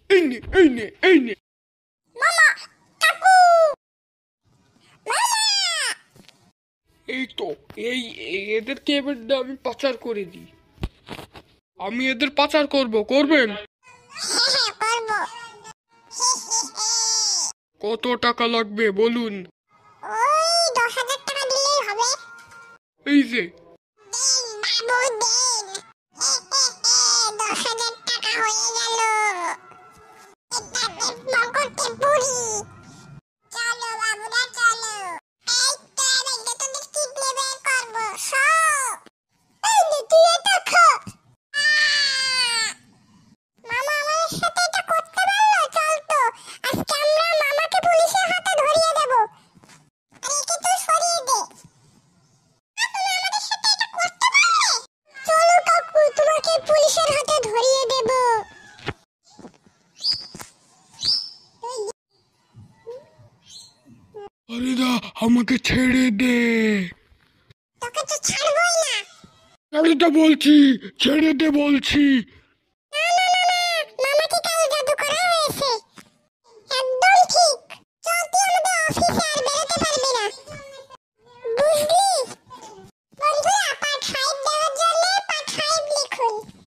এই নে এই নে এই নে। মামা, কাকু, মামা। এই তো এই এদেরকে এবার আমি পাচার করে দিই। আমি এদের পাচার করবেন? হ্যাঁ হ্যাঁ করবো। কত টাকা লাগবে বলুন? ওই 10,000 টাকা দিলেই হবে। এই যে দেন বাবু দেন। 10,000 টাকা হয়ে গেল। এটাতে পকেটে পুরি। চলো বাবুরা চলো। এই তো এবার তোদের কিডনি বের করবো সব। এই নে তুই এটা খা। মামা আমাদের সাথে এটা করতে পারলো? চল তো আজকে আমরা মামাকে পুলিশের হাতে ধরিয়ে দেব। আরে একে তুই সরিয়ে দে। তুমি আমাদের সাথে এটা করতে পারলে? চলো কাকু তোমাকে পুলিশের হাতে ধরিয়ে দেব। আরে দা, আমাকে ছেড়ে দে। তোকে তো ছাড়বই না। আরে দা বলছি, ছেড়ে দে বলছি।